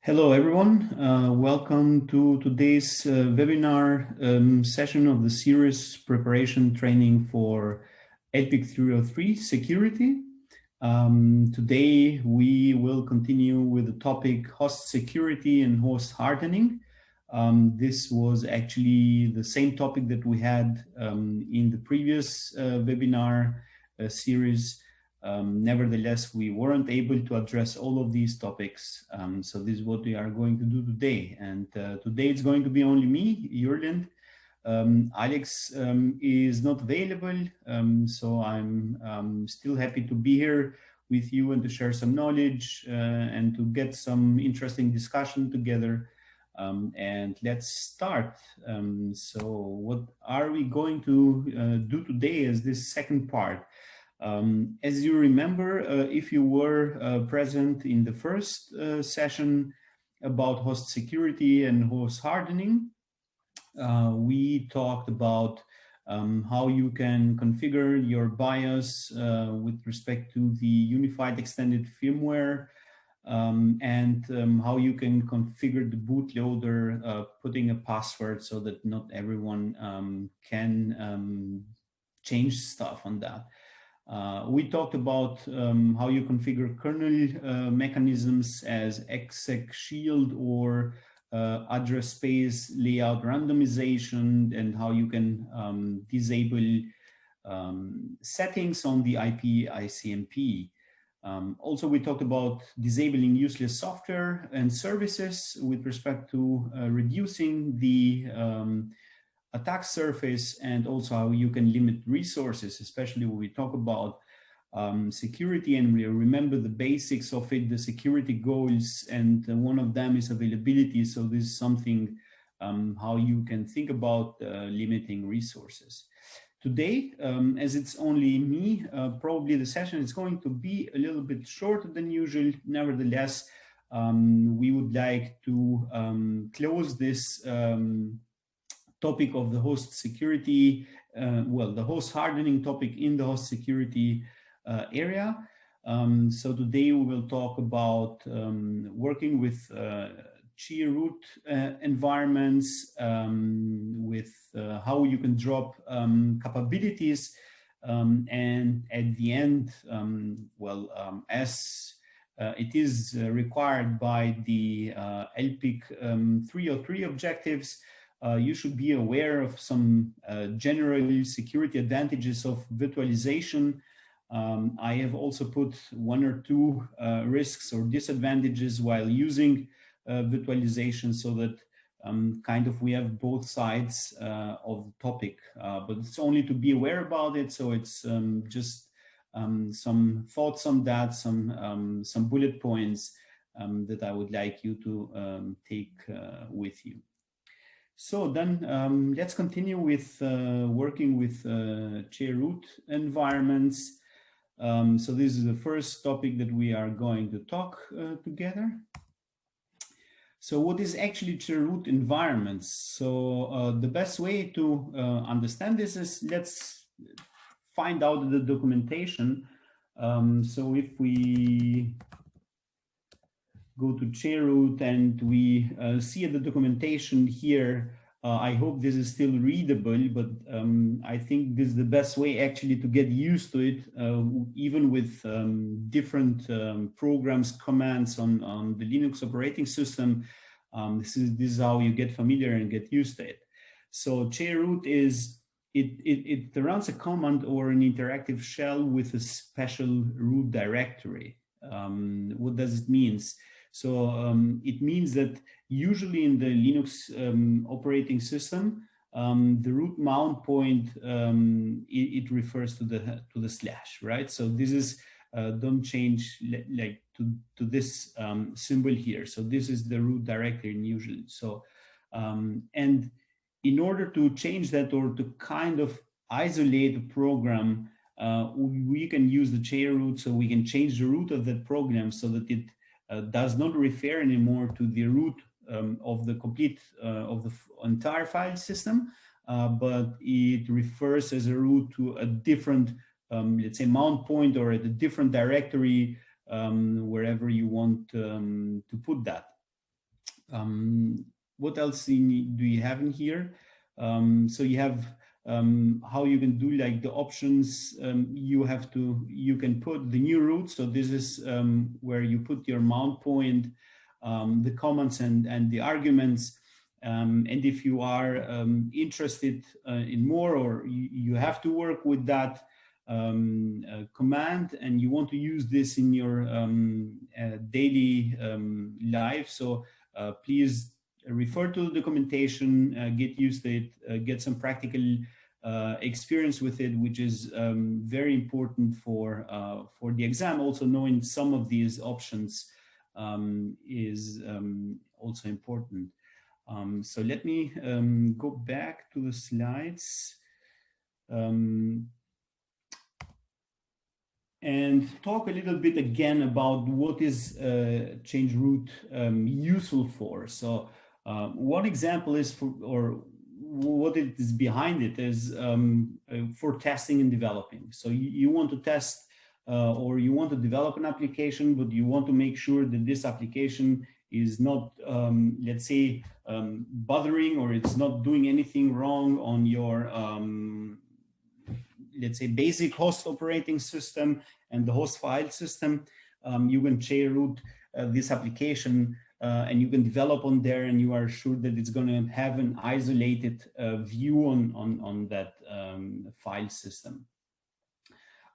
Hello, everyone. Welcome to today's webinar session of the series Preparation Training for LPIC-303 Security. Today, we will continue with the topic host security and host hardening. This was actually the same topic that we had in the previous webinar series. Nevertheless, we weren't able to address all of these topics. So this is what we are going to do today. And today it's going to be only me, Jurlind. Alex is not available, so I'm still happy to be here with you and to share some knowledge and to get some interesting discussion together. And let's start. So what are we going to do today as this second part? As you remember, if you were present in the first session about host security and host hardening, we talked about how you can configure your BIOS with respect to the unified extended firmware and how you can configure the bootloader, putting a password so that not everyone can change stuff on that. We talked about how you configure kernel mechanisms as exec shield or address space layout randomization, and how you can disable settings on the IP ICMP. Also, we talked about disabling useless software and services with respect to reducing the attack surface, and also how you can limit resources, especially when we talk about security, and we remember the basics of it, the security goals, and one of them is availability. So this is something how you can think about limiting resources. Today, as it's only me, probably the session is going to be a little bit shorter than usual. Nevertheless, we would like to close this topic of the host security, the host hardening topic in the host security area. So today we will talk about working with chroot environments, with how you can drop capabilities, and at the end, as it is required by the LPIC-303 objectives, you should be aware of some general security advantages of virtualization. I have also put one or two risks or disadvantages while using virtualization, so that kind of we have both sides of the topic, but it's only to be aware about it. So it's just some thoughts on that, some bullet points that I would like you to take with you. So then let's continue with working with chroot environments. So this is the first topic that we are going to talk together. So what is actually chroot environments? So the best way to understand this is, let's find out the documentation. So if we go to chroot and we see the documentation here, I hope this is still readable, but I think this is the best way actually to get used to it, even with different programs, commands on the Linux operating system. This is how you get familiar and get used to it. So chroot is, it runs a command or an interactive shell with a special root directory. What does it mean? So it means that usually in the Linux operating system, the root mount point, it refers to the slash, right? So this is, don't change like to this symbol here. So this is the root directory usually. So, and in order to change that, or to kind of isolate a program, we can use the chroot, so we can change the root of that program so that it does not refer anymore to the root of the complete of the entire file system, but it refers as a root to a different, let's say, mount point, or at a different directory, wherever you want to put that. What else do you have in here? So you have how you can do like the options. You can put the new root. So this is where you put your mount point, the comments and the arguments. And if you are interested in more, or you have to work with that command and you want to use this in your daily life, so please refer to the documentation, get used to it, get some practical experience with it, which is very important for the exam. Also knowing some of these options is also important. So let me go back to the slides and talk a little bit again about what is change root useful for. So one example is or what it is behind it is for testing and developing. So you want to test or you want to develop an application, but you want to make sure that this application is not, let's say, bothering, or it's not doing anything wrong on your, let's say, basic host operating system and the host file system. You can chroot this application and you can develop on there, and you are sure that it's going to have an isolated view on that file system.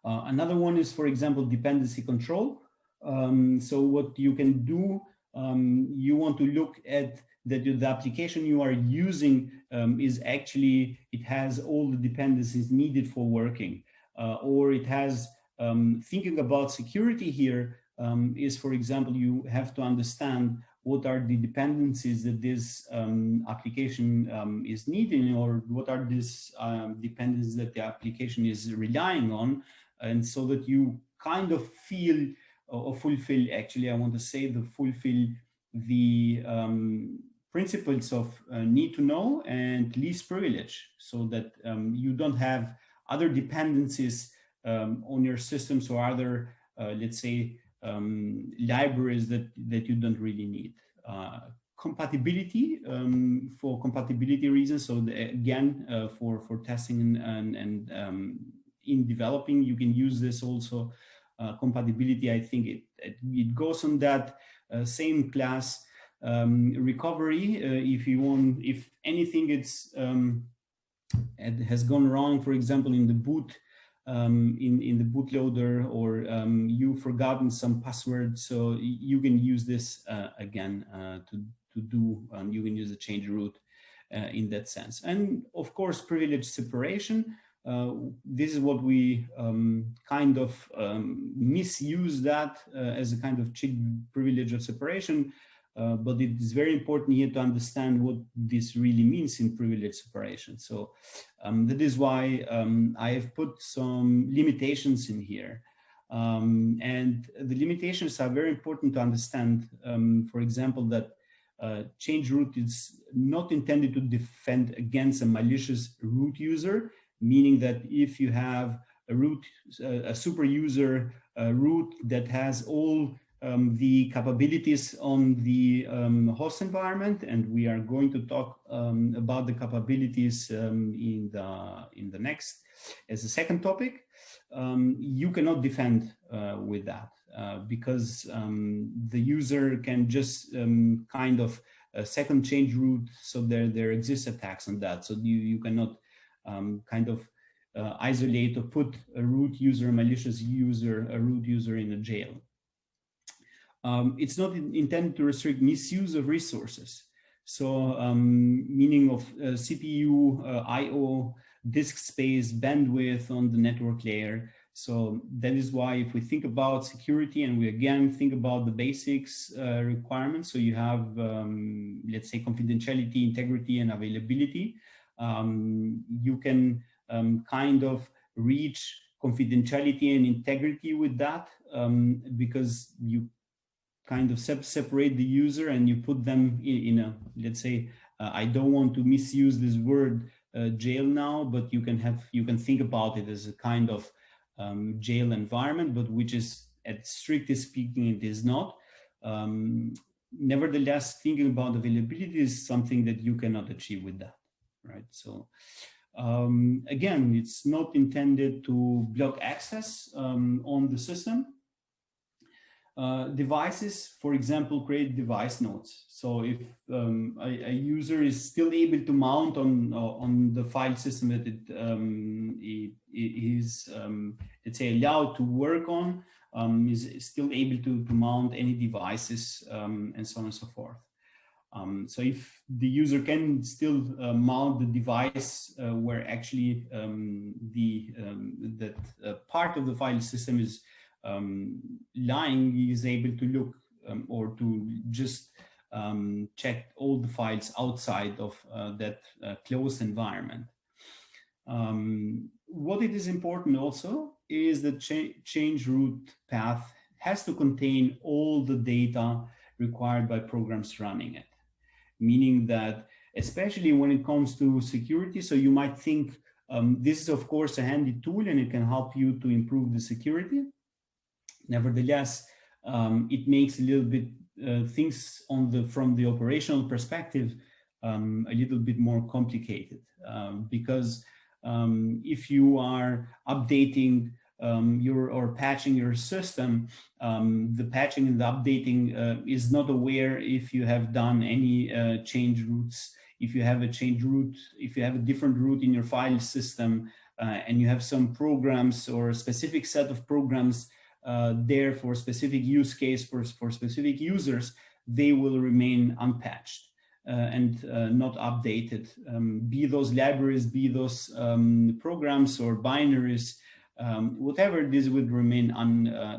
Another one is, for example, dependency control. So what you can do, you want to look at that the application you are using is actually, it has all the dependencies needed for working, or it has, thinking about security here is, for example, you have to understand what are the dependencies that this application is needing, or what are these dependencies that the application is relying on, and so that you kind of feel or fulfill, actually, I want to say, fulfill the principles of need to know and least privilege, so that you don't have other dependencies on your systems or other, let's say, libraries that you don't really need. Compatibility, for compatibility reasons. So again, for testing and in developing, you can use this also. Compatibility, I think it goes on that same class. Recovery, if you want, if anything it has gone wrong, for example, in the boot, in the bootloader, or you've forgotten some password, so you can use this again to do, you can use the change root in that sense. And of course, privilege separation. This is what we kind of misuse that as a kind of cheap privilege of separation, but it is very important here to understand what this really means in privilege separation. So that is why I have put some limitations in here. And the limitations are very important to understand. For example, that change root is not intended to defend against a malicious root user, meaning that if you have a super user root that has all the capabilities on the host environment, and we are going to talk about the capabilities in the next as a second topic, you cannot defend with that because the user can just kind of second change root, so there exists attacks on that, so you cannot kind of isolate or put a root user, a malicious user, a root user in a jail. It's not intended to restrict misuse of resources. So meaning of CPU, IO, disk space, bandwidth on the network layer. So that is why if we think about security, and we again think about the basics requirements, so you have, let's say, confidentiality, integrity, and availability. You can kind of reach confidentiality and integrity with that because you kind of separate the user and you put them in a, let's say, I don't want to misuse this word jail now, but you can think about it as a kind of jail environment, but which is, at strictly speaking, it is not. Nevertheless, thinking about availability is something that you cannot achieve with that, right? So again, it's not intended to block access on the system. Devices, for example, create device nodes. So if a user is still able to mount on the file system that it is, let's say, allowed to work on, is still able to mount any devices and so on and so forth. So if the user can still mount the device where actually that part of the file system is lying, he is able to look or to just check all the files outside of that closed environment. What it is important also is that change root path has to contain all the data required by programs running it. Meaning that, especially when it comes to security, so you might think this is of course a handy tool and it can help you to improve the security. Nevertheless, it makes a little bit things from the operational perspective a little bit more complicated because if you are updating or patching your system, the patching and the updating is not aware if you have done any change roots. If you have a change root, if you have a different root in your file system, and you have some programs or a specific set of programs there for specific use case for specific users, they will remain unpatched and not updated. Be those libraries, be those programs or binaries, whatever, this would remain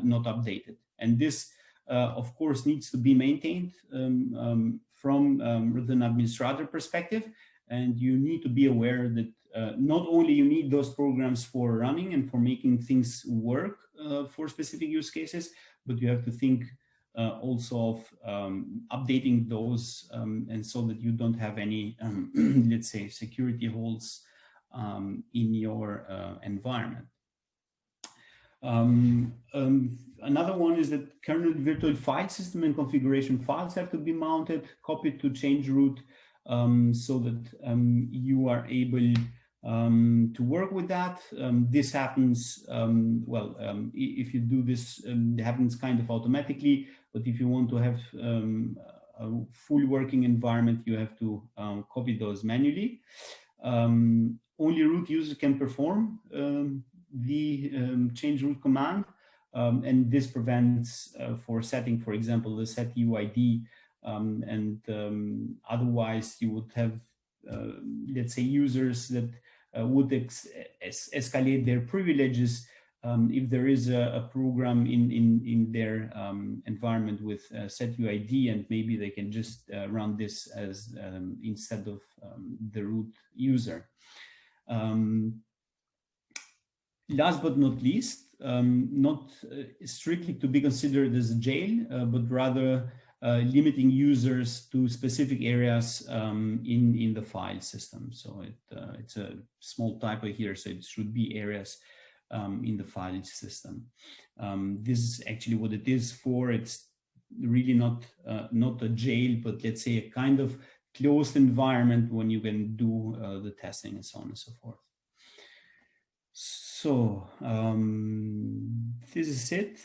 not updated. And this, of course, needs to be maintained from an administrator perspective. And you need to be aware that not only you need those programs for running and for making things work for specific use cases, but you have to think also of updating those and so that you don't have any, let's say, security holes in your environment. Another one is that kernel virtual file system and configuration files have to be mounted, copied to change root, so that you are able to work with that. This happens, if you do this, it happens kind of automatically, but if you want to have a full working environment, you have to copy those manually. Only root users can perform the change root command, and this prevents for setting, for example, the set UID, and otherwise you would have, let's say, users that would escalate their privileges if there is a program in their environment with set UID, and maybe they can just run this as instead of the root user. Last but not least, not strictly to be considered as a jail, but rather limiting users to specific areas in the file system. So it's a small typo here, so it should be areas in the file system. This is actually what it is for. It's really not a jail, but let's say a kind of closed environment when you can do the testing and so on and so forth. So this is it.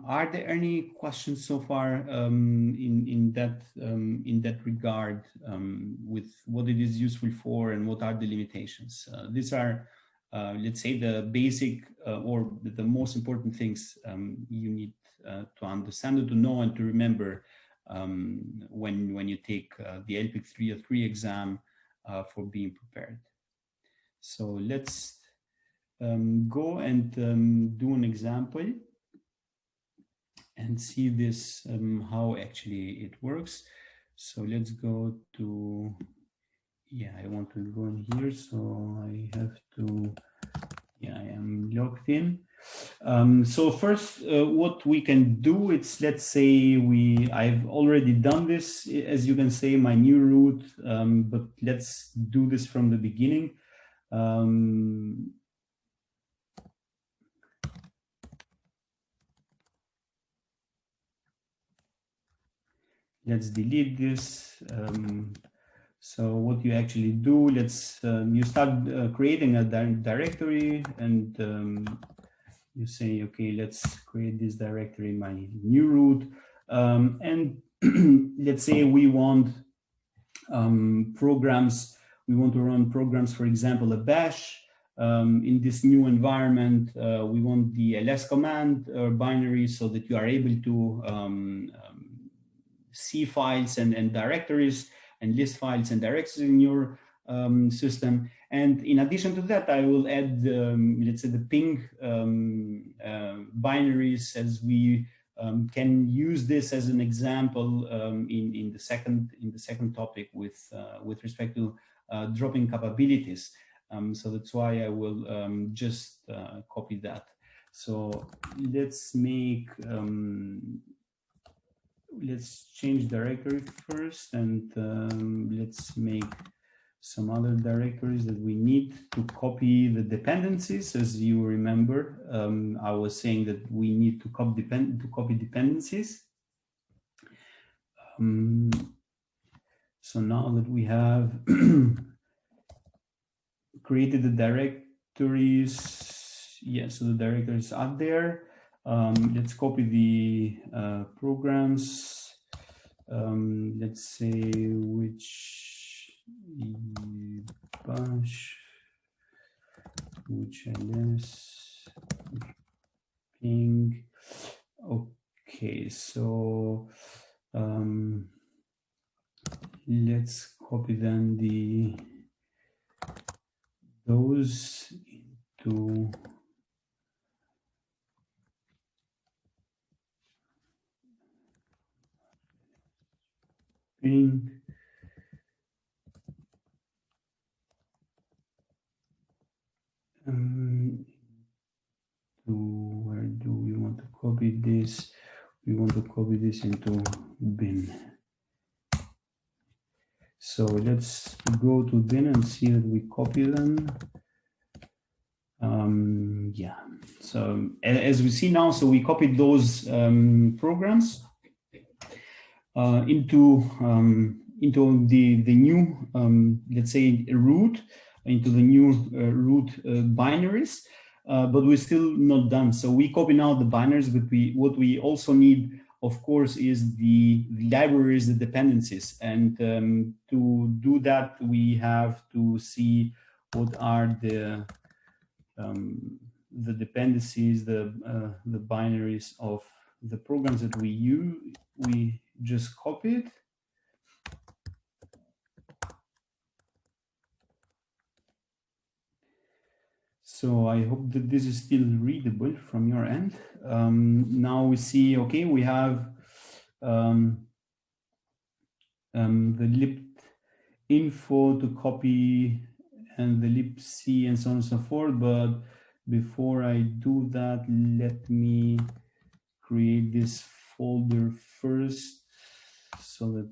Are there any questions so far in that regard with what it is useful for and what are the limitations? These are, let's say, the basic or the most important things you need to understand and to know and to remember when you take the LPIC-303 exam for being prepared. So let's go and do an example and see this, how actually it works. So let's go to, I want to go in here, so I have to, I am logged in. So first, what we can do, it's, let's say I've already done this, as you can say, my new root, but let's do this from the beginning. let's delete this. So what you actually do, let's you start creating a directory, and you say, okay, let's create this directory, my new root, and let's say we want programs. We want to run programs, for example, a bash. In this new environment, we want the ls command binary so that you are able to see files and directories and list files and directories in your system. And in addition to that, I will add, let's say, the ping binaries, as we can use this as an example in the second topic with respect to dropping capabilities. So that's why I will just copy that. So let's make let's change directory first, and let's make some other directories that we need to copy the dependencies. As you remember, I was saying that we need to copy dependencies. So now that we have created the directories, so the directories are there. Let's copy the programs. Let's say which bash, which ls, ping. Okay, so let's copy then those into ping. Where do we want to copy this? We want to copy this into bin. So let's go to bin and see that we copy them. Yeah, so as we see now, so we copied those programs into the new, let's say, root, into the new root binaries, but we're still not done. So we copy now the binaries, but what we also need, of course, is the libraries, the dependencies. And to do that, we have to see what are the dependencies, the binaries of the programs that we just copied. So I hope that this is still readable from your end. Now we see, okay, we have the lib info to copy and the libc and so on and so forth. But before I do that, let me create this folder first so that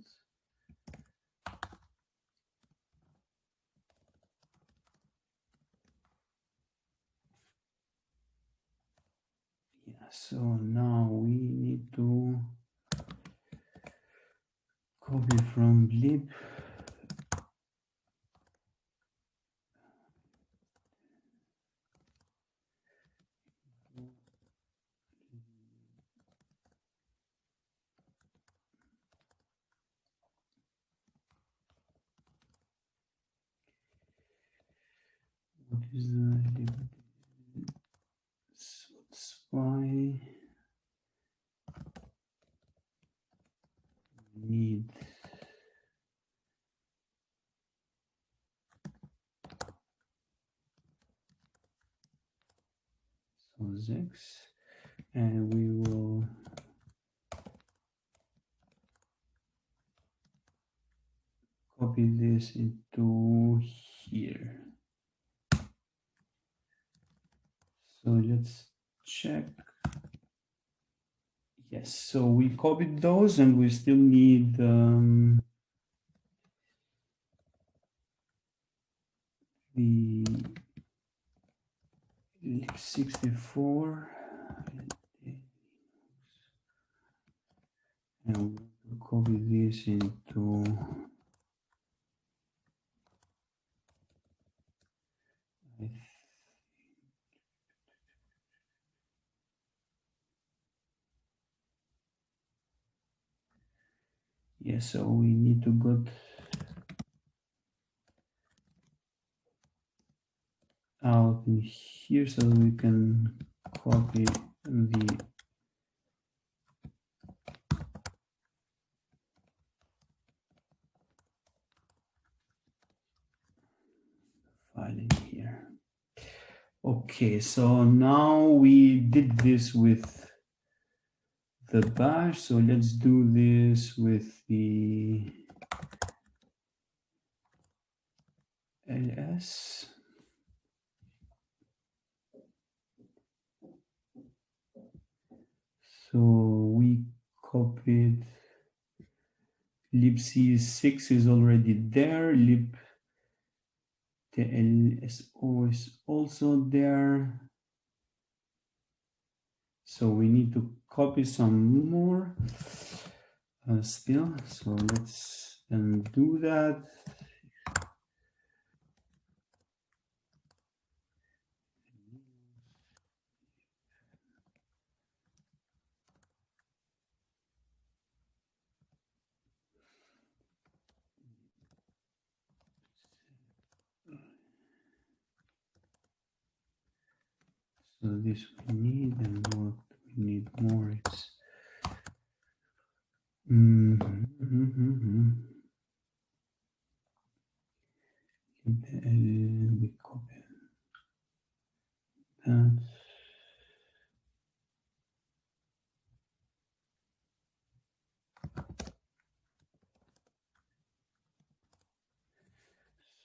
so now we need to copy from lib. What is the lib? That's why we need X, and we will copy this into here. So let's check. Yes, so we copied those, and we still need the 64, and we'll copy this into yeah, so we need to go out in here so we can copy the file in here. Okay, so now we did this with the bash, so let's do this with the ls. So we copied libc6 is already there, the LSO is also there. So we need to copy some more still. So let's do that. So this we need, and what we need more is we copy that.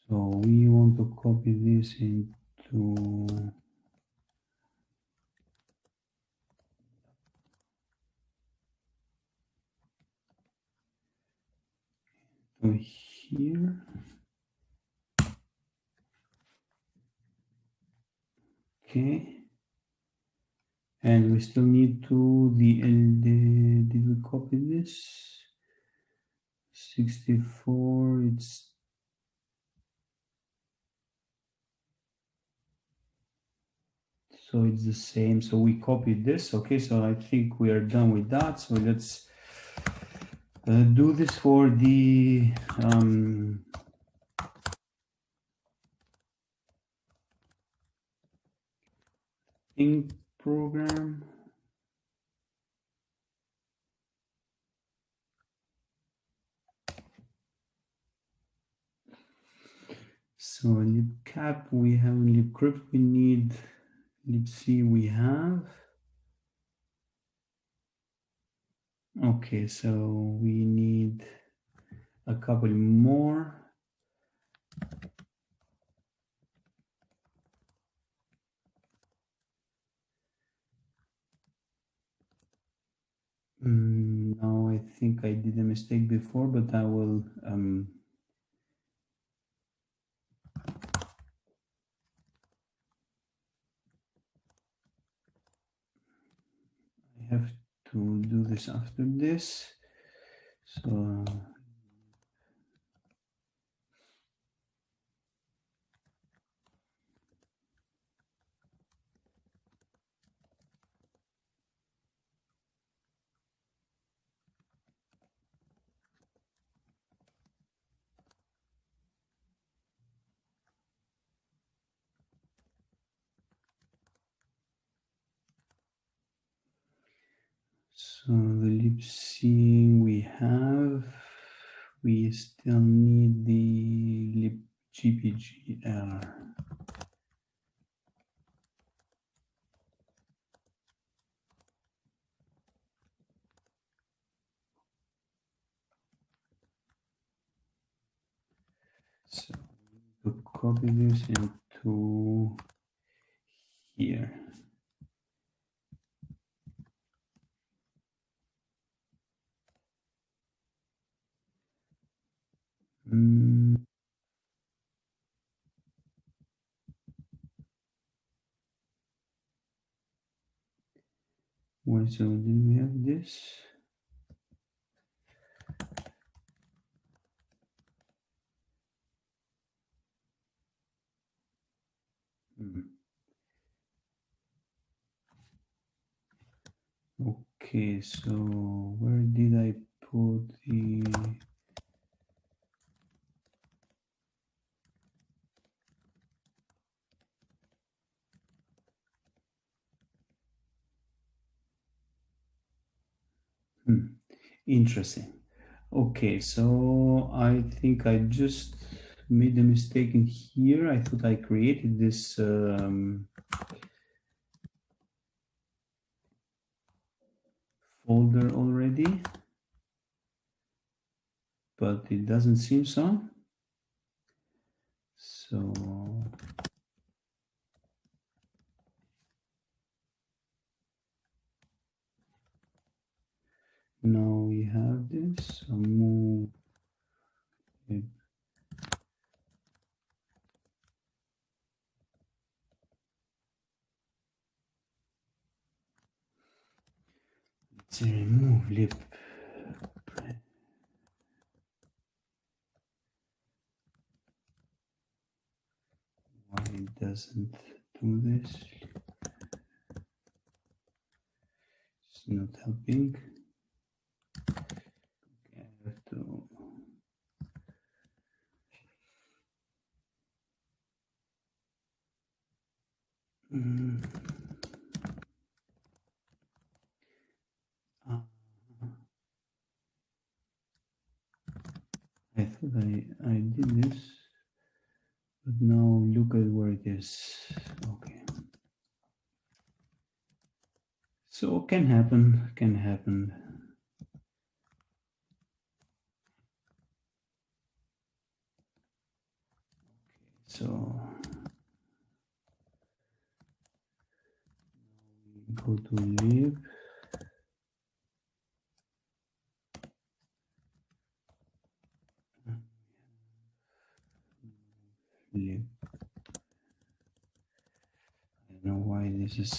So we want to copy this into here. Okay. And we still need to did we copy this? 64, so it's the same. So we copied this. Okay, so I think we are done with that. So let's do this for the thing program. So libcap we have, libcrypt we need, libc we have. Okay, so we need a couple more. No, I think I did a mistake before, but I will I have to do this after this. So the libc we have, we still need the libgpgr. So to copy this into here. Well, so then we have this. Okay, so where did I put the... Interesting. Okay, so I think I just made a mistake in here. I thought I created this folder already, but it doesn't seem so. So now we have this. So move it. Let's remove lib. Why it doesn't do this? It's not helping. Okay, I have to. I thought I did this, but now look at where it is. Okay. So can happen, can happen. So go to lib. Lib. I don't know why this is.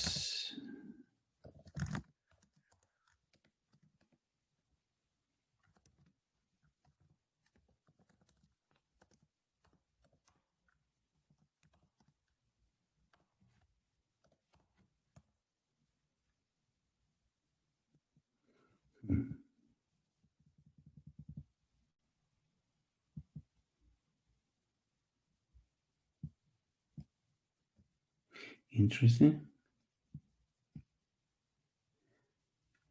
Interesting.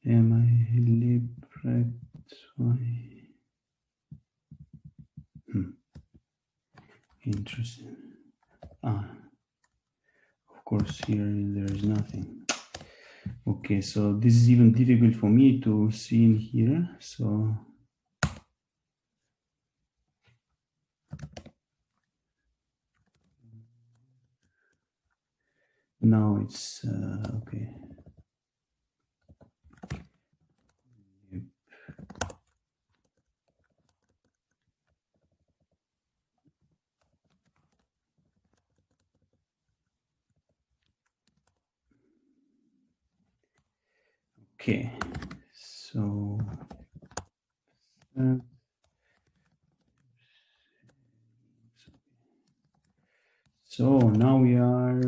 Am I lib right? Interesting. Of course, here there is nothing. Okay, so this is even difficult for me to see in here. So now it's okay. Okay, so now we are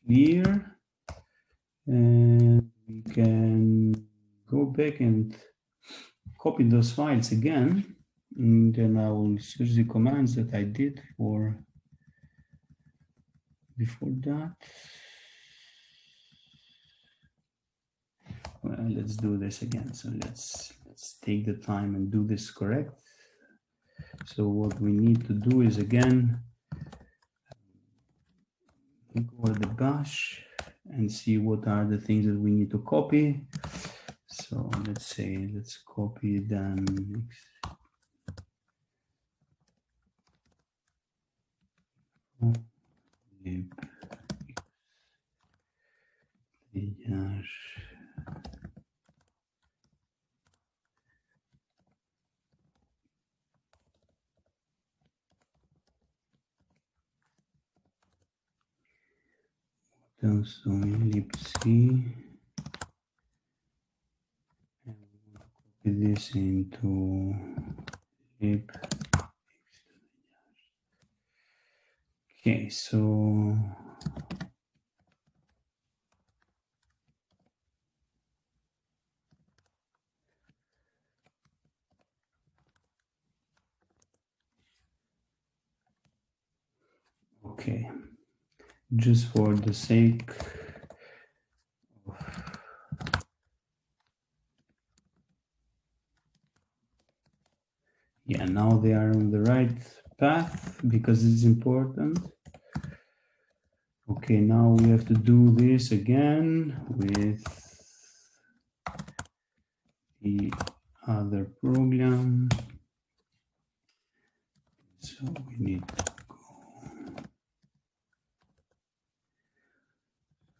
clear, and we can go back and copy those files again, and then I will search the commands that I did for before that. Well, let's do this again. So let's take the time and do this correct. So what we need to do is again go to the bash and see what are the things that we need to copy. So let's say let's copy then so libc and copy this into lib. Okay, so Okay, just for the sake of, yeah, now they are on the right path because it's important. Okay, now we have to do this again with the other program. So we need to go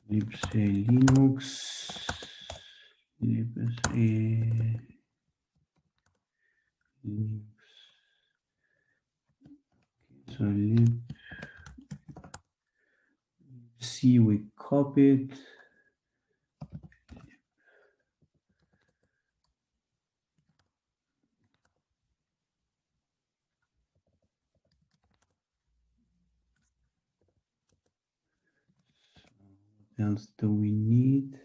libc Linux, libc Linux. So libc we copied. What else do we need?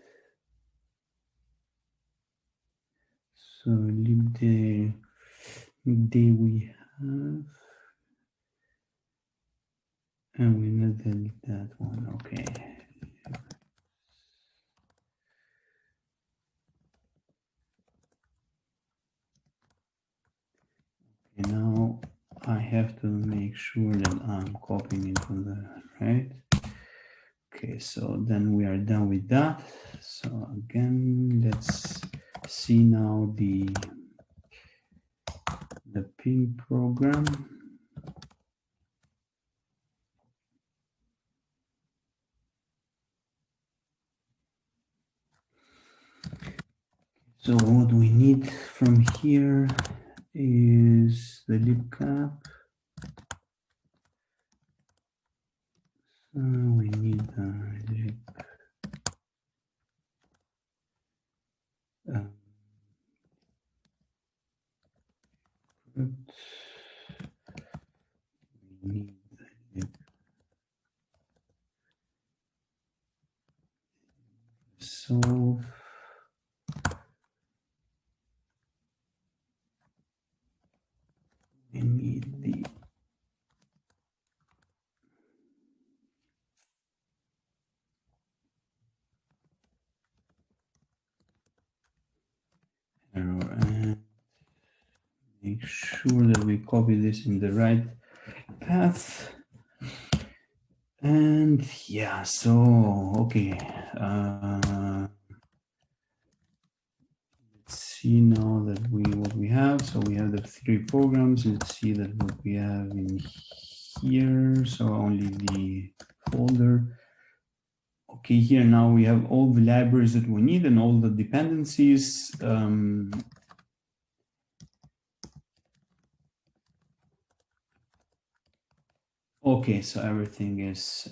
So libd we have, and we not delete that one. Okay. Okay, now I have to make sure that I'm copying it from the right. Okay, so then we are done with that. So again, let's see now the ping program. So what we need from here is the libcap. So we need lib. We need the lib. Solve. We need the error and make sure that we copy this in the right path. And yeah, so okay. Let's see now that what we have. So we have the 3 programs. Let's see that what we have in here. So only the folder. Okay, here now we have all the libraries that we need and all the dependencies. Okay, so everything is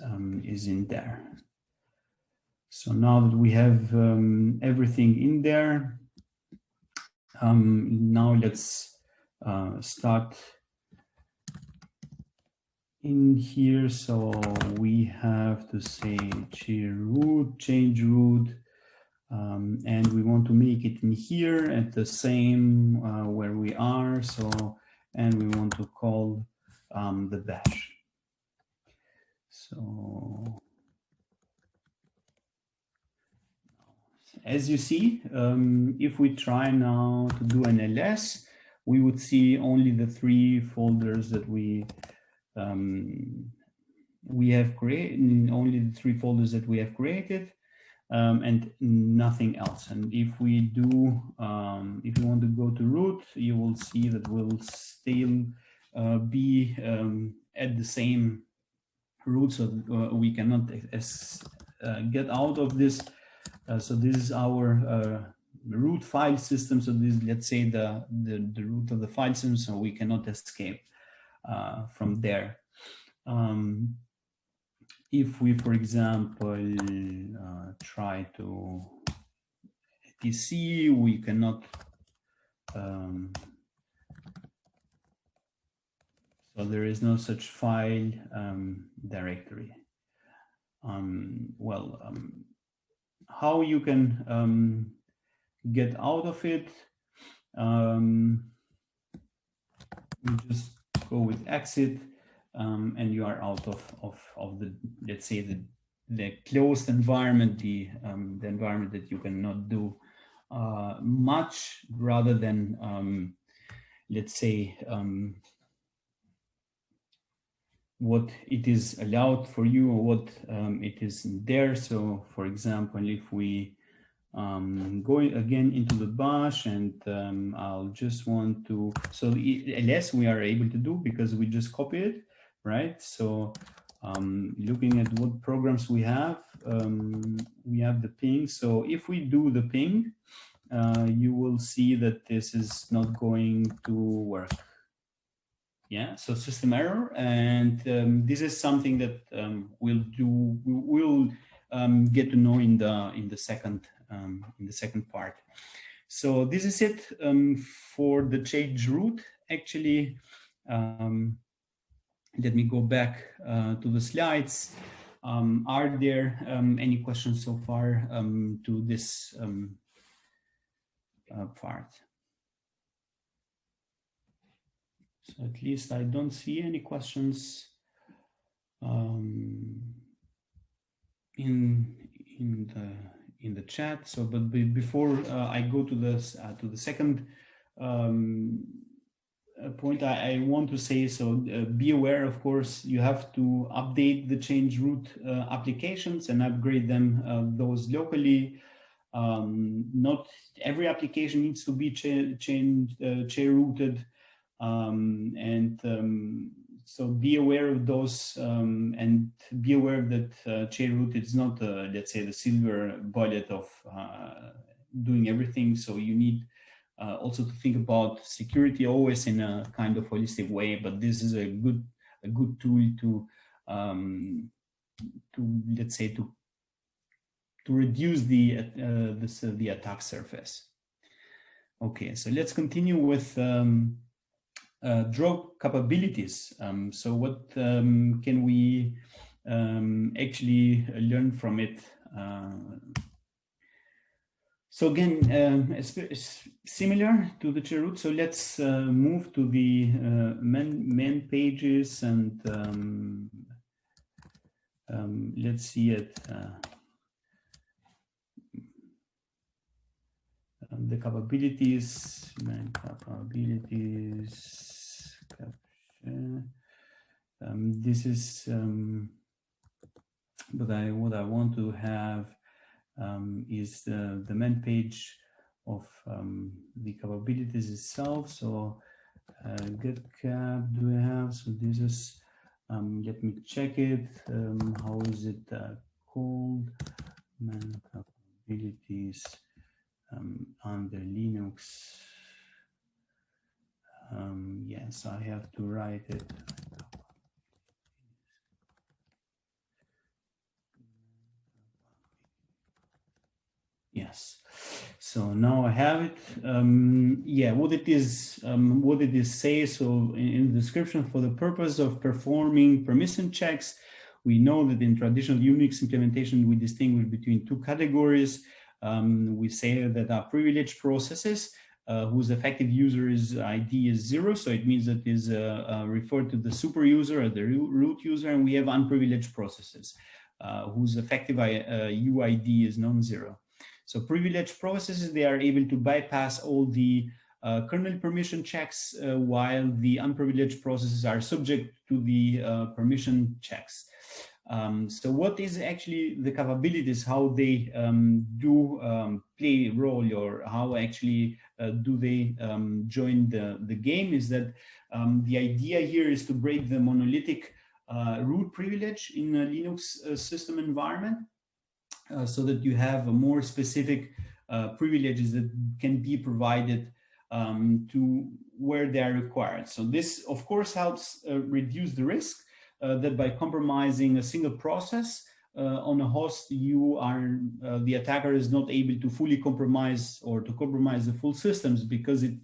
in there. So now that we have everything in there, now let's start in here. So we have to say chroot, change root, and we want to make it in here at the same where we are. So, and we want to call the bash. So as you see, if we try now to do an ls, we would see only the 3 folders that we have created, only the 3 folders that we have created, and nothing else. And if we do, if you want to go to root, you will see that we'll still be at the same root, so we cannot get out of this. So this is our root file system. So this is, let's say, the root of the file system, so we cannot escape from there. If we, for example, try to etc, we cannot. So there is no such file directory. How you can get out of it? We just go with exit. and you are out of the, let's say, the closed environment, the environment that you cannot do much, rather than let's say what it is allowed for you or what it is there. So for example, if we go again into the bash, and I'll just want to, so ls we are able to do because we just copy it, right? So looking at what programs we have the ping. So if we do the ping, you will see that this is not going to work. Yeah, so system error, and this is something that we'll get to know in the second part. So this is it for the change root. Actually, let me go back to the slides. Are there any questions so far to this part? So at least I don't see any questions in the chat. So, but before I go to the second point, I want to say, so be aware, of course, you have to update the change root applications and upgrade them those locally. Not every application needs to be rooted. So be aware of those, and be aware that chroot is not, let's say, the silver bullet of doing everything. So you need also to think about security always in a kind of holistic way. But this is a good tool to let's say to reduce the attack surface. Okay, so let's continue with drop capabilities. So what can we actually learn from it? So again, it's similar to the chroot. So let's move to the main pages, and let's see it. The capabilities, main capabilities, capture. This is what I want to have is the main page of the capabilities itself. So get cap do we have? So this is let me check it. How is it called? Main capabilities. Under Linux. Yes, I have to write it. Yes. So now I have it. Yeah, what it is say. So in the description, for the purpose of performing permission checks, we know that in traditional Unix implementation, we distinguish between two categories. We say that our privileged processes whose effective user's ID is 0, so it means that is referred to the super user or the root user, and we have unprivileged processes whose effective UID is non-zero. So privileged processes, they are able to bypass all the kernel permission checks, while the unprivileged processes are subject to the permission checks. So what is actually the capabilities, how they do play a role, or how actually do they join the game, is that the idea here is to break the monolithic root privilege in a Linux system environment, so that you have a more specific privileges that can be provided to where they are required. So this, of course, helps reduce the risk that by compromising a single process on a host, you are the attacker is not able to fully compromise or to compromise the full systems, because it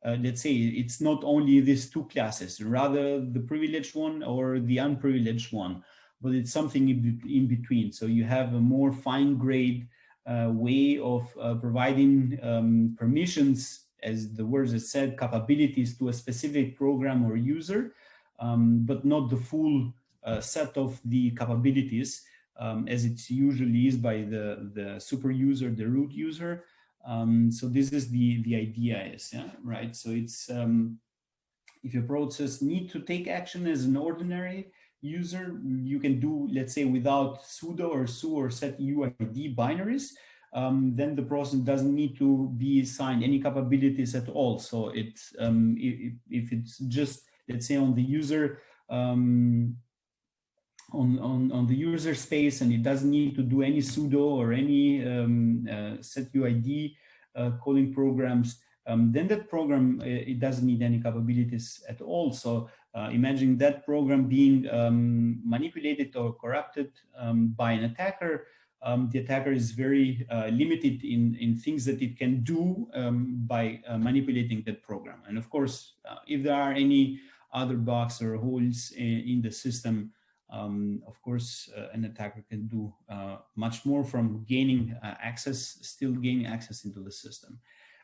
let's say it's not only these two classes, rather the privileged one or the unprivileged one, but it's something in between. So you have a more fine-grained way of providing permissions, as the words have said, capabilities to a specific program or user, but not the full set of the capabilities as it usually is by the super user, the root user. So this is the idea is, yeah, right? So it's, if your process need to take action as an ordinary user, you can do, let's say, without sudo or su or set UID binaries, then the process doesn't need to be assigned any capabilities at all. So it's, if it's just, let's say, on the user, on the user space, and it doesn't need to do any sudo or any set UID calling programs, then that program, it doesn't need any capabilities at all. So imagine that program being manipulated or corrupted by an attacker. The attacker is very limited in things that it can do by manipulating that program. And of course, if there are any other bugs or holes in the system, of course, an attacker can do much more from gaining access, still gaining access into the system.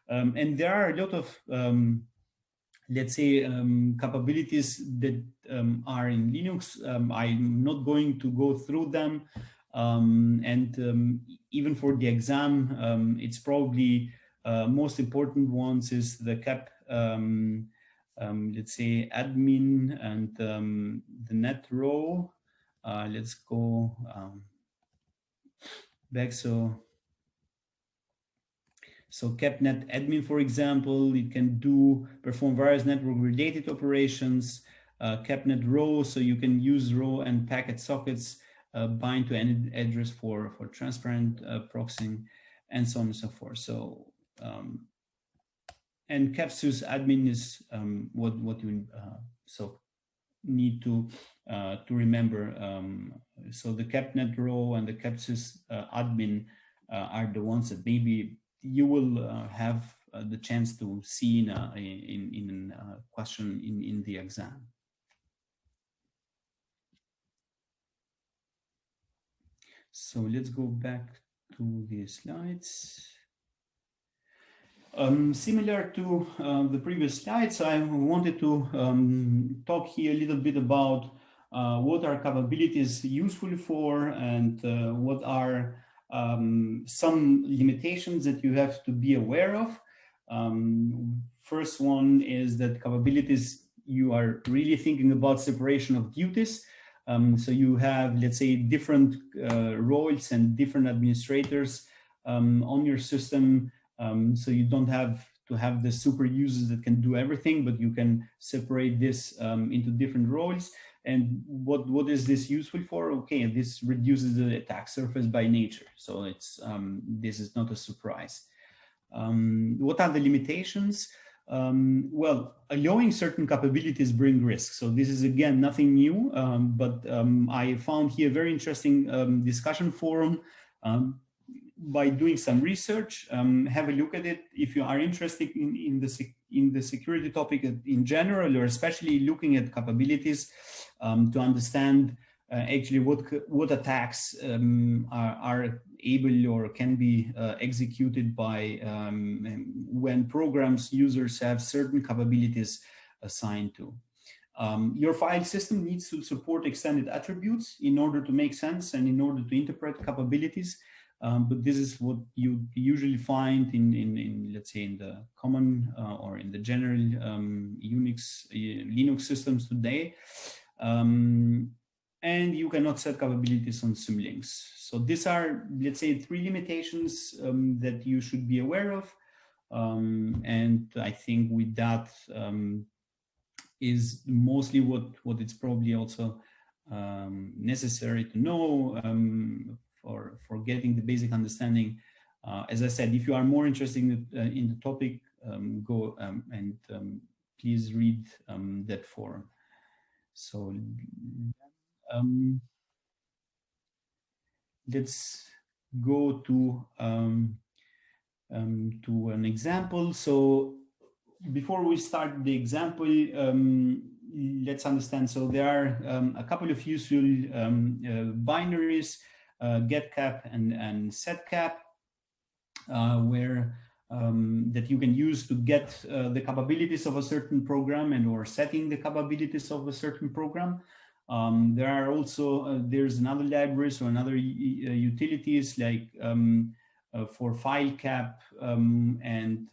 And there are a lot of, let's say, capabilities that are in Linux. I'm not going to go through them. Even for the exam, it's probably most important ones is the cap, let's say, admin and the net row. Let's go back. So capnet admin, for example, it can perform various network related operations. Capnet row, so you can use row and packet sockets, bind to any address for transparent proxying, and so on and so forth. So and capsys admin is what you need to remember. So the capnet row and the capsys admin are the ones that maybe you will have the chance to see in a question in the exam. So let's go back to the slides. Similar to the previous slides, I wanted to talk here a little bit about what are capabilities useful for, and what are some limitations that you have to be aware of. First one is that capabilities, you are really thinking about separation of duties. So you have, let's say, different roles and different administrators on your system. So you don't have to have the super users that can do everything, but you can separate this into different roles. And what is this useful for? Okay, this reduces the attack surface by nature. So it's this is not a surprise. What are the limitations? Well, allowing certain capabilities bring risks. So this is, again, nothing new, but I found here a very interesting discussion forum. By doing some research, have a look at it. If you are interested in the security topic in general, or especially looking at capabilities to understand actually what attacks are able or can be executed by when programs users have certain capabilities assigned to. Your file system needs to support extended attributes in order to make sense and in order to interpret capabilities. But this is what you usually find in let's say, in the common or in the general Linux systems today. And you cannot set capabilities on symlinks. So these are, let's say, 3 limitations that you should be aware of. And I think with that is mostly what it's probably also necessary to know for getting the basic understanding. As I said, if you are more interested in the topic, go and please read that forum. So let's go to an example. So before we start the example, let's understand. So there are a couple of useful binaries, getCap and setCap, where that you can use to get the capabilities of a certain program and or setting the capabilities of a certain program. There are also, there's another libraries or another utilities like for file cap and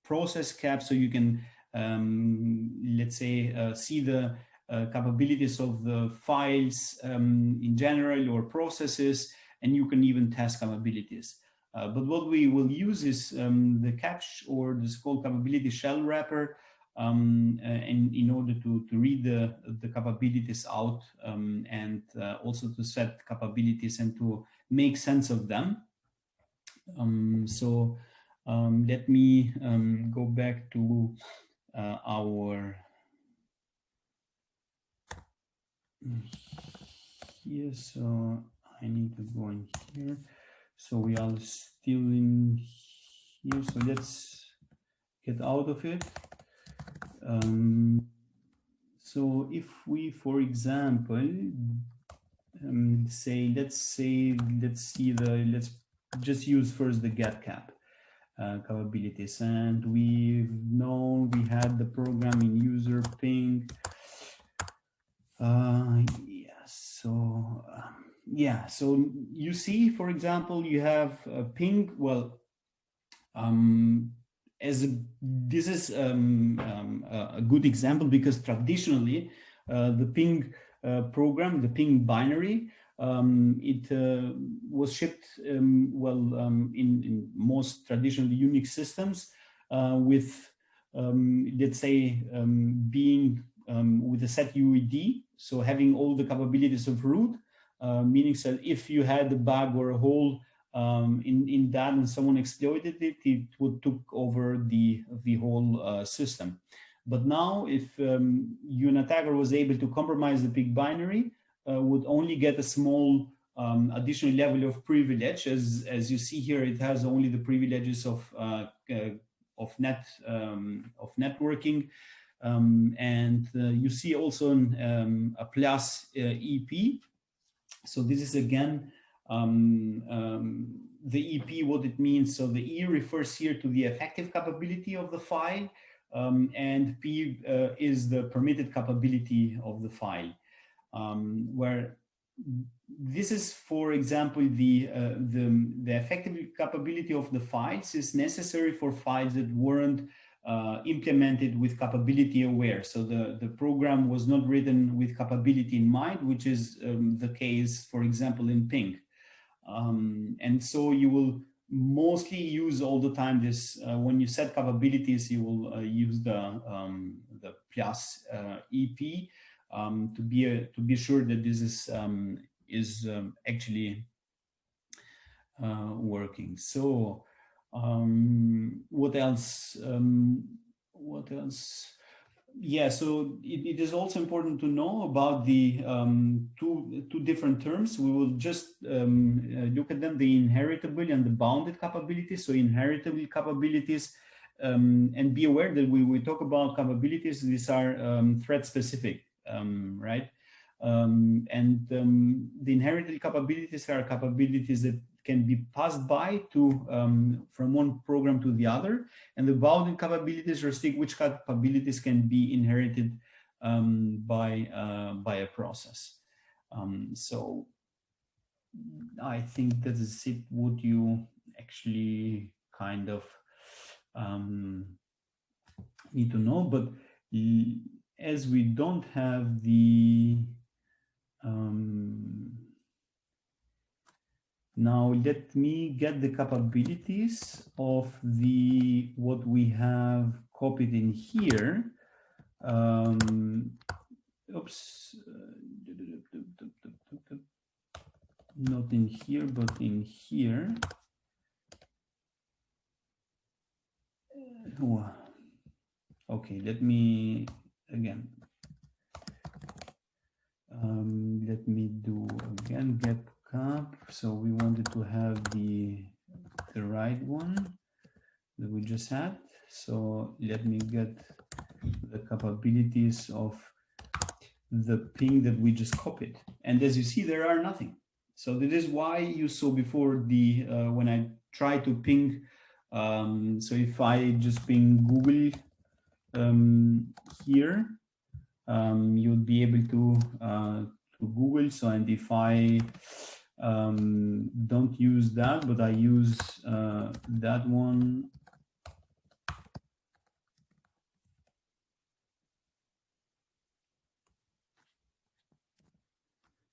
process cap, so you can, let's say, see the capabilities of the files in general or processes, and you can even test capabilities. But what we will use is the cache or the so-called capability shell wrapper, and in order to read the capabilities out and also to set capabilities and to make sense of them. Let me go back to our here. So I need to go in here. So we are still in here. So let's get out of it. So if we, for example, let's just use first the get cap capabilities, and we've known we had the program in user ping. So you see, for example, you have a ping. Well, this is a good example, because traditionally the ping program, the ping binary, it was shipped in most traditional Unix systems with let's say being with a set UID, so having all the capabilities of root, meaning that if you had a bug or a hole in that and someone exploited it, it would took over the whole system. But now, if an attacker was able to compromise the ping binary, would only get a small additional level of privilege. As you see here, it has only the privileges of networking, and you see also a plus EP. So this is again the EP, what it means. So the E refers here to the effective capability of the file, and P is the permitted capability of the file. Where this is, for example, the effective capability of the files is necessary for files that weren't implemented with capability aware. So the program was not written with capability in mind, which is the case, for example, in ping. And so you will mostly use all the time this, when you set capabilities, you will use the plus EP to be sure that this is actually working. So what else? Yeah, so it is also important to know about the two different terms. We will just look at them: the inheritable and the bounded capabilities. So inheritable capabilities, and be aware that we talk about capabilities, these are threat specific, right? And the inherited capabilities are capabilities that can be passed by to from one program to the other, and the bounded capabilities restrict which capabilities can be inherited by a process. So I think that is it. What you actually kind of need to know, but as we don't have the now let me get the capabilities of the what we have copied in here. Oops, not in here, but in here. Okay, let me again. Let me do again get cap. So we wanted to have the right one that we just had. So let me get the capabilities of the ping that we just copied. And as you see, there are nothing. So that is why you saw before the when I try to ping. So if I just ping Google here, you would be able to Google. So, and if I don't use that, but I use that one.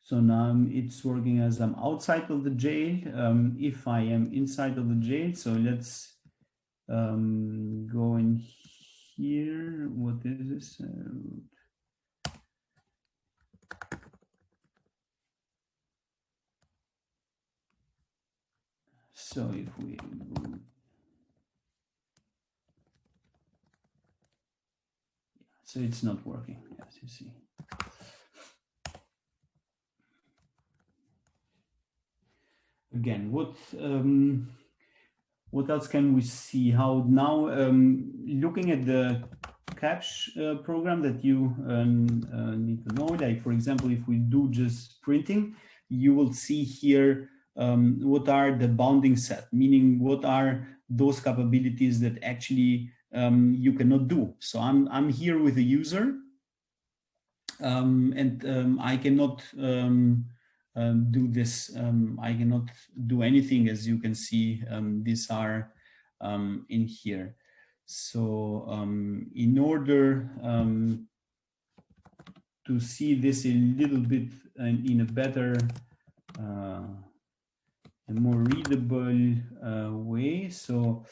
So now it's working as I'm outside of the jail. If I am inside of the jail, so let's go in here. What is this? So if we go, so it's not working, as you see. Again, what else can we see? How now, looking at the cache program that you need to know, like for example, if we do just printing, you will see here what are the bounding set, meaning what are those capabilities that actually you cannot do. So I'm here with a user, and I cannot do this. I cannot do anything, as you can see. These are in here. So in order to see this a little bit in a better, a more readable way, so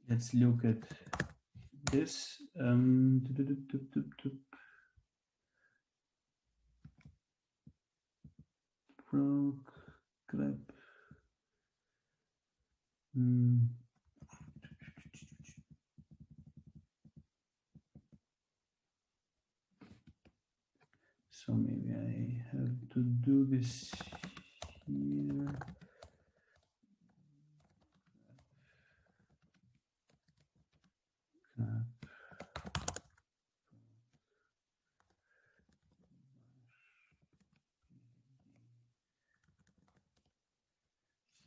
let's look at this. Rook, clip. So maybe I have to do this here.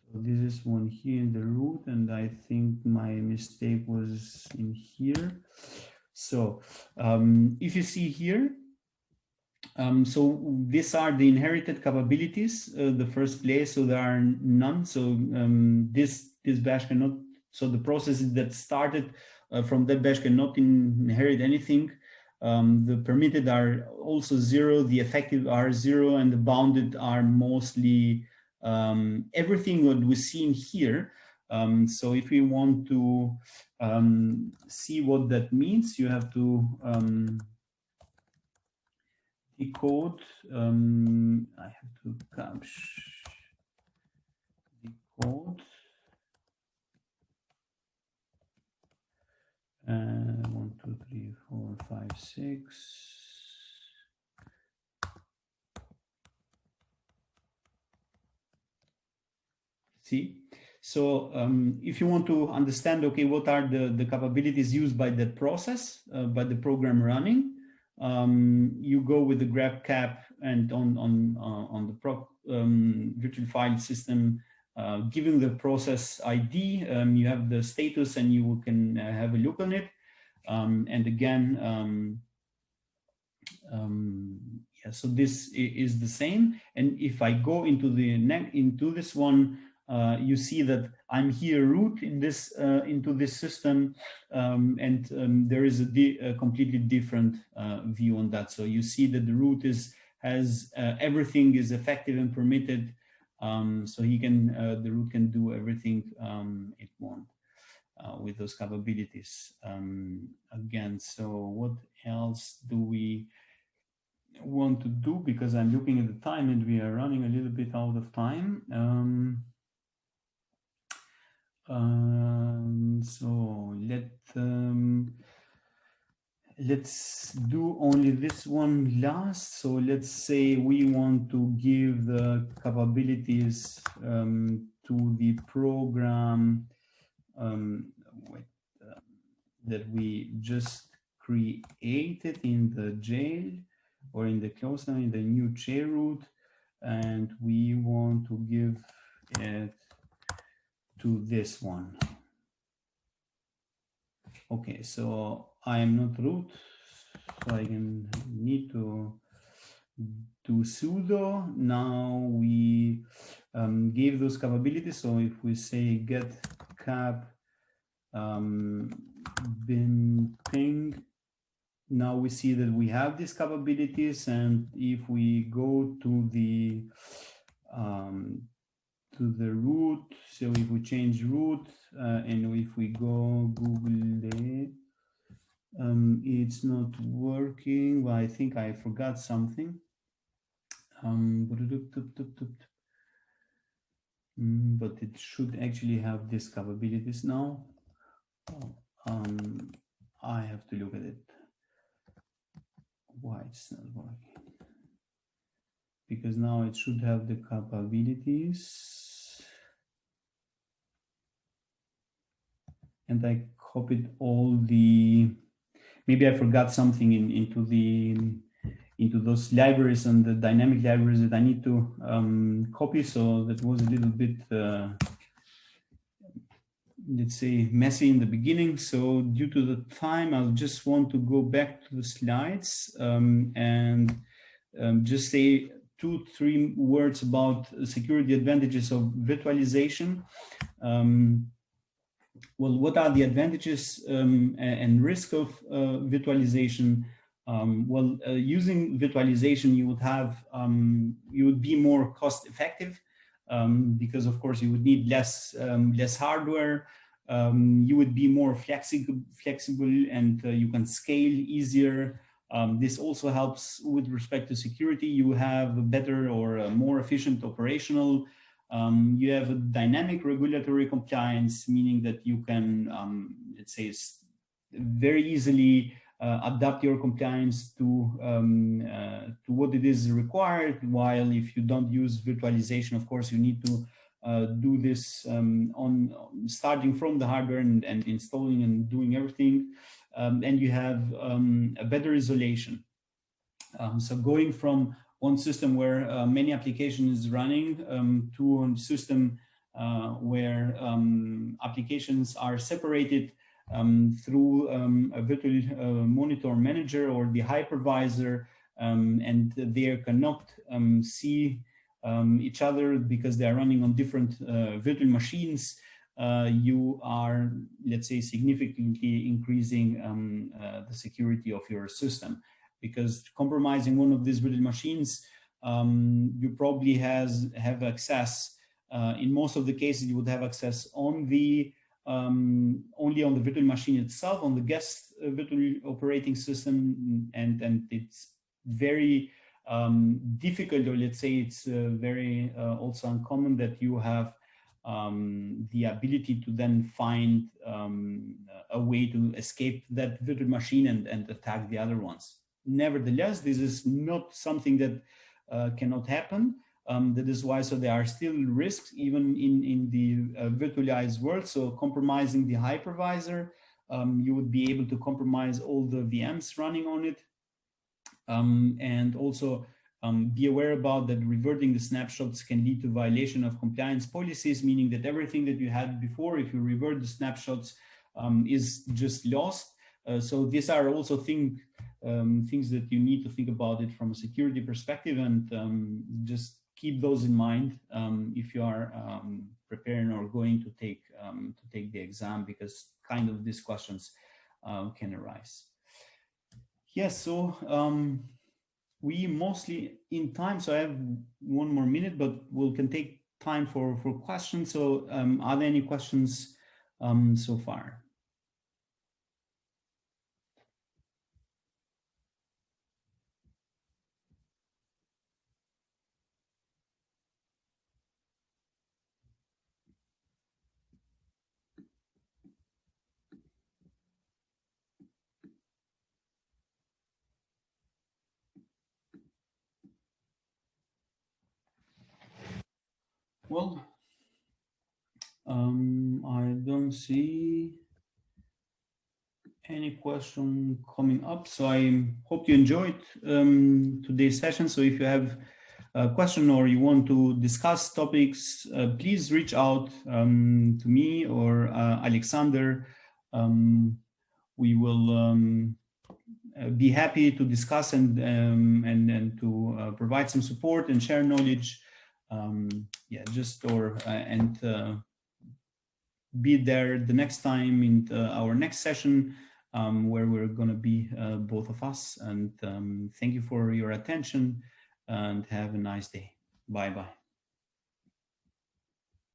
So this is one here in the root, and I think my mistake was in here. So if you see here, so these are the inherited capabilities, the first place, so there are none. So this bash cannot, so the processes that started from that bash cannot inherit anything. The permitted are also 0, the effective are 0, and the bounded are mostly everything what we see in here. So if we want to see what that means, you have to decode. I have to capture decode. 1, 2, 3, 4, 5, 6. See, so if you want to understand, okay, what are the capabilities used by that process, by the program running, you go with the grep cap, and on the virtual file system, given the process ID, you have the status, and you can have a look on it. And again, yeah, so this is the same. And if I go into this one, you see that I'm here root in this into this system, and there is a completely different view on that. So you see that the root has everything is effective and permitted, so he can the root can do everything it wants with those capabilities. Again, so what else do we want to do? Because I'm looking at the time and we are running a little bit out of time. So let's do only this one last. So let's say we want to give the capabilities to the program that we just created in the jail, or in the close down in the new chroot. and we want to give it to this one. Okay, so I am not root, so I can need to do sudo. Now we gave those capabilities. So if we say get cap bin ping, now we see that we have these capabilities, and if we go to the root, so if we change root and if we go Google it, it's not working. Well, I think I forgot something. But it should actually have these capabilities now. I have to look at it. Why it's not working? Because now it should have the capabilities. And I copied all the, maybe I forgot something into those libraries and the dynamic libraries that I need to copy. So that was a little bit, let's say, messy in the beginning. So due to the time, I'll just want to go back to the slides and just say 2-3 words about security advantages of virtualization. Well, what are the advantages and risk of virtualization? Using virtualization, you would have you would be more cost effective because, of course, you would need less hardware. You would be more flexible, and you can scale easier. This also helps with respect to security. You have a better or a more efficient operational. You have a dynamic regulatory compliance, meaning that you can, let's say, very easily adapt your compliance to what it is required. While if you don't use virtualization, of course, you need to do this on starting from the hardware and installing and doing everything, and you have a better isolation. So going from one system where many applications is running to a system where applications are separated through a virtual monitor manager or the hypervisor, and they cannot see each other because they are running on different virtual machines. You are, let's say, significantly increasing the security of your system, because compromising one of these virtual machines, you probably have access. In most of the cases, you would have access on the only on the virtual machine itself, on the guest virtual operating system, and it's very difficult, or let's say it's very also uncommon that you have the ability to then find a way to escape that virtual machine and attack the other ones. Nevertheless, this is not something that cannot happen. That is why, so there are still risks even in the virtualized world. So compromising the hypervisor, you would be able to compromise all the VMs running on it. And also be aware about that reverting the snapshots can lead to violation of compliance policies, meaning that everything that you had before, if you revert the snapshots, is just lost. So these are also things that you need to think about it from a security perspective, and just keep those in mind if you are preparing or going to take the exam, because kind of these questions can arise. Yes, so we mostly in time, so I have 1 more minute, but we can take time for questions. So are there any questions so far? Well, I don't see any question coming up, so I hope you enjoyed today's session. So if you have question or you want to discuss topics, please reach out to me or Alexander. We will be happy to discuss and to provide some support and share knowledge. Yeah, just be there the next time in our next session, where we're going to be both of us. And thank you for your attention and have a nice day. Bye-bye.